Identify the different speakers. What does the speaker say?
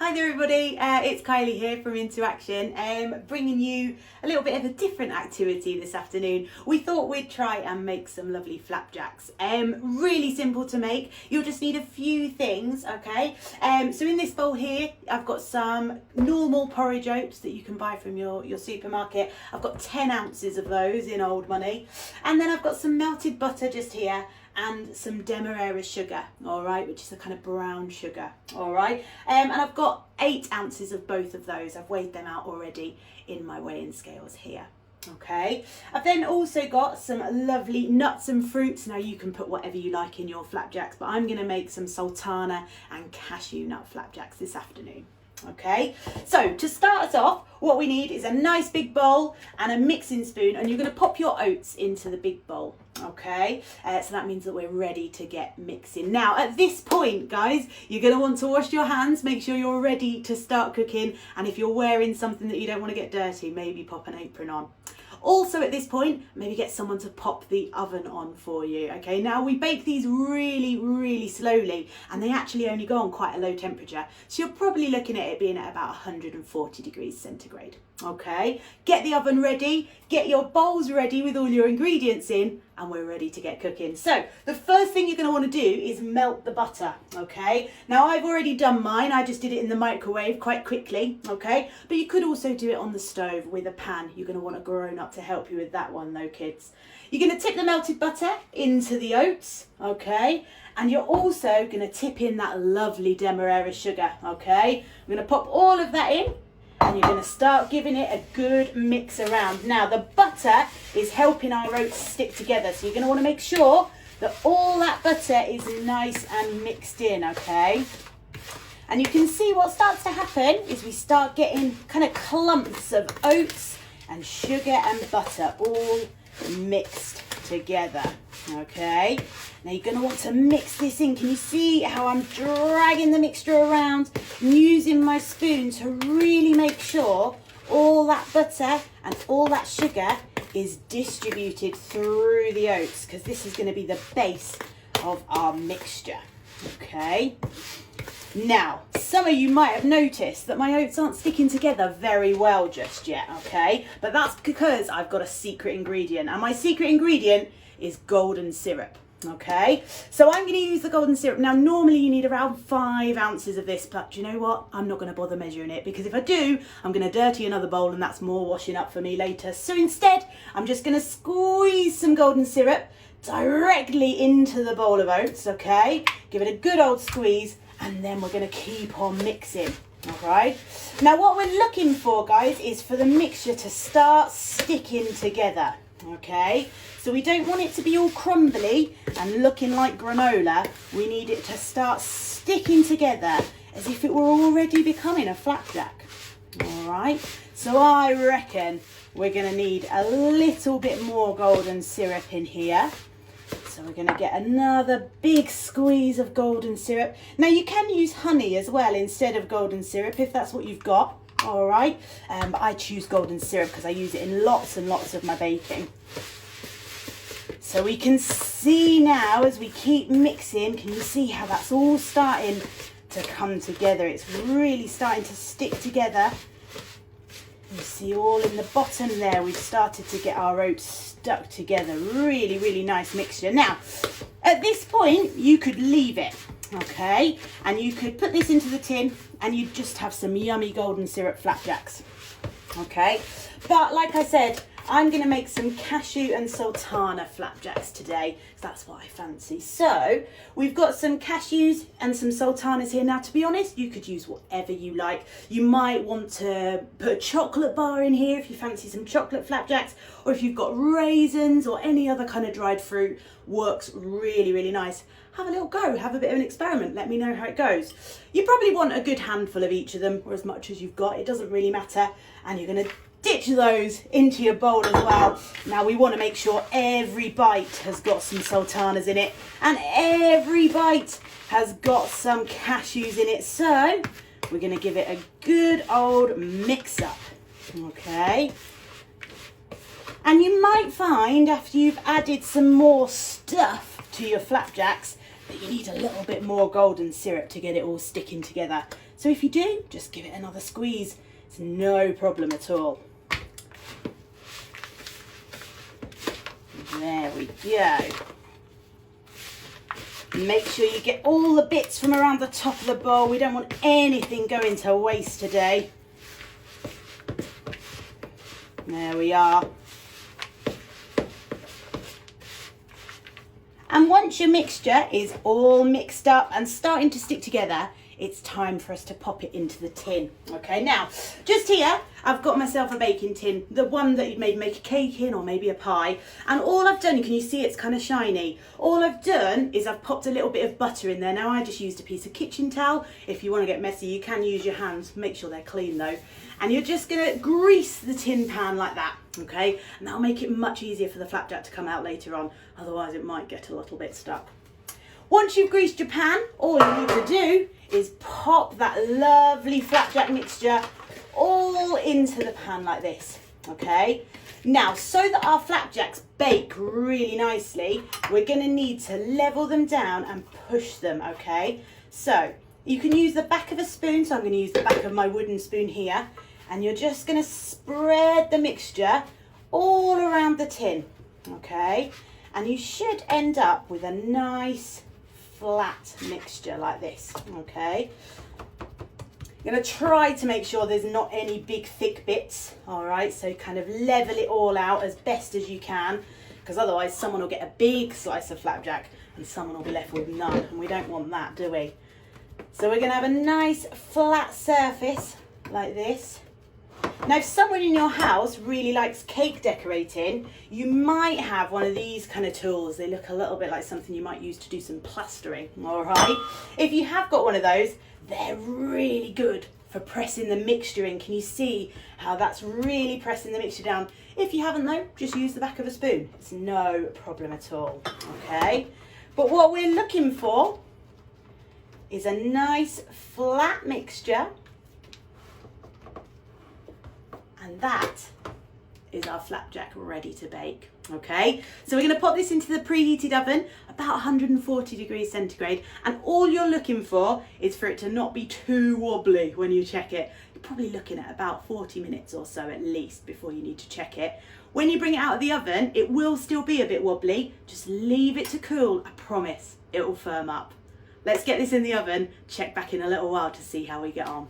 Speaker 1: Hi there everybody, it's Kylie here from In2 Action, bringing you a little bit of a different activity this afternoon. We thought we'd try and make some lovely flapjacks. Really simple to make. You'll just need a few things, okay? So in this bowl here, I've got some normal porridge oats that you can buy from your supermarket. I've got 10 ounces of those in old money. And then I've got some melted butter just here, and some demerara sugar, all right, which is a kind of brown sugar, all right. And I've got 8 ounces of both of those. I've weighed them out already in my weighing scales here. Okay, I've then also got some lovely nuts and fruits. Now you can put whatever you like in your flapjacks, but I'm going to make some sultana and cashew nut flapjacks this afternoon. Okay, so to start us off, what we need is a nice big bowl and a mixing spoon, and you're going to pop your oats into the big bowl. Okay, so that means that we're ready to get mixing. Now at this point, guys, you're going to want to wash your hands, make sure you're ready to start cooking, and if you're wearing something that you don't want to get dirty, maybe pop an apron on. Also at this point, maybe get someone to pop the oven on for you. Okay, now we bake these really slowly, and they actually only go on quite a low temperature. So you're probably looking at it being at about 140 degrees centigrade. Okay, get the oven ready, get your bowls ready with all your ingredients in, and we're ready to get cooking. So the first thing you're going to want to do is melt the butter. Okay, now I've already done mine. I just did it in the microwave quite quickly. Okay, but you could also do it on the stove with a pan. You're going to want a grown up to help you with that one though, kids. You're going to tip the melted butter into the oats. Okay, and you're also going to tip in that lovely demerara sugar. Okay, I'm going to pop all of that in, and you're going to start giving it a good mix around. Now the butter is helping our oats stick together, so you're going to want to make sure that all that butter is nice and mixed in, okay? And you can see what starts to happen is we start getting kind of clumps of oats and sugar and butter all mixed together, okay? Now you're going to want to mix this in. Can you see how I'm dragging the mixture around and using my spoon to really make sure all that butter and all that sugar is distributed through the oats, because this is going to be the base of our mixture, okay? Now, some of you might have noticed that my oats aren't sticking together very well just yet, okay? But that's because I've got a secret ingredient, and my secret ingredient is golden syrup. Okay, so I'm going to use the golden syrup. Now normally you need around 5 ounces of this, but you know what, I'm not going to bother measuring it, because if I do, I'm going to dirty another bowl and that's more washing up for me later. So instead I'm just going to squeeze some golden syrup directly into the bowl of oats. Okay, give it a good old squeeze, and then we're going to keep on mixing. All right, now what we're looking for, guys, is for the mixture to start sticking together. Okay, so we don't want it to be all crumbly and looking like granola. We need it to start sticking together as if it were already becoming a flapjack. All right, so I reckon we're going to need a little bit more golden syrup in here. So we're going to get another big squeeze of golden syrup. Now you can use honey as well instead of golden syrup if that's what you've got. All right, but I choose golden syrup because I use it in lots and lots of my baking. So we can see now as we keep mixing, can you see how that's all starting to come together? It's really starting to stick together. You see all in the bottom there, we've started to get our oats stuck together. Really nice mixture. Now, at this point, you could leave it. Okay, and you could put this into the tin and you'd just have some yummy golden syrup flapjacks. Okay, but like I said, I'm going to make some cashew and sultana flapjacks today, because that's what I fancy. So we've got some cashews and some sultanas here. Now, to be honest, you could use whatever you like. You might want to put a chocolate bar in here if you fancy some chocolate flapjacks, or if you've got raisins or any other kind of dried fruit, works really nice. Have a little go, have a bit of an experiment, let me know how it goes. You probably want a good handful of each of them, or as much as you've got, it doesn't really matter. And you're going to ditch those into your bowl as well. Now we want to make sure every bite has got some sultanas in it, and every bite has got some cashews in it. So we're going to give it a good old mix up. Okay, and you might find after you've added some more stuff to your flapjacks that you need a little bit more golden syrup to get it all sticking together. So if you do, just give it another squeeze. It's no problem at all. There we go. Make sure you get all the bits from around the top of the bowl. We don't want anything going to waste today. There we are. And once your mixture is all mixed up and starting to stick together, it's time for us to pop it into the tin. Okay, now, just here, I've got myself a baking tin, the one that you'd maybe make a cake in or maybe a pie. And all I've done, can you see it's kind of shiny? All I've done is I've popped a little bit of butter in there. Now, I just used a piece of kitchen towel. If you want to get messy, you can use your hands. Make sure they're clean though. And you're just going to grease the tin pan like that, okay? And that'll make it much easier for the flapjack to come out later on. Otherwise, it might get a little bit stuck. Once you've greased your pan, all you need to do is pop that lovely flapjack mixture all into the pan like this, okay? Now, so that our flapjacks bake really nicely, we're gonna need to level them down and push them, okay? So, you can use the back of a spoon, so I'm gonna use the back of my wooden spoon here, and you're just gonna spread the mixture all around the tin, okay? And you should end up with a nice flat mixture like this, okay? You're going to try to make sure there's not any big thick bits, all right? So kind of level it all out as best as you can, because otherwise someone will get a big slice of flapjack and someone will be left with none, and we don't want that, do we? So we're going to have a nice flat surface like this. Now, if someone in your house really likes cake decorating, you might have one of these kind of tools. They look a little bit like something you might use to do some plastering, all right? If you have got one of those, they're really good for pressing the mixture in. Can you see how that's really pressing the mixture down? If you haven't though, just use the back of a spoon. It's no problem at all, okay? But what we're looking for is a nice flat mixture. And that is our flapjack ready to bake, okay? So we're gonna pop this into the preheated oven, about 140 degrees centigrade, and all you're looking for is for it to not be too wobbly when you check it. You're probably looking at about 40 minutes or so at least before you need to check it. When you bring it out of the oven, it will still be a bit wobbly. Just leave it to cool, I promise, it will firm up. Let's get this in the oven, check back in a little while to see how we get on.